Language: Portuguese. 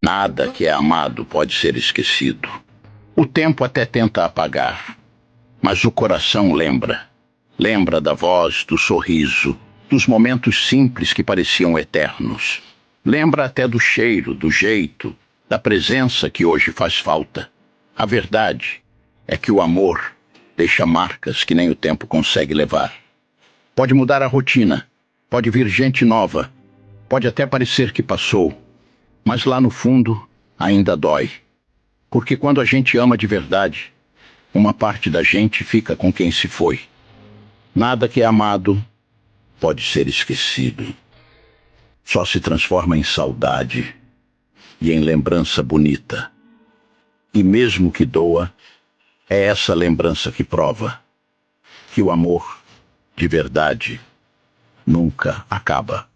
Nada que é amado pode ser esquecido. O tempo até tenta apagar, mas o coração lembra. Lembra da voz, do sorriso, dos momentos simples que pareciam eternos. Lembra até do cheiro, do jeito, da presença que hoje faz falta. A verdade é que o amor deixa marcas que nem o tempo consegue levar. Pode mudar a rotina, pode vir gente nova, pode até parecer que passou, mas lá no fundo ainda dói. Porque quando a gente ama de verdade, uma parte da gente fica com quem se foi. Nada que é amado pode ser esquecido. Só se transforma em saudade e em lembrança bonita. E mesmo que doa, é essa lembrança que prova que o amor, de verdade, nunca acaba.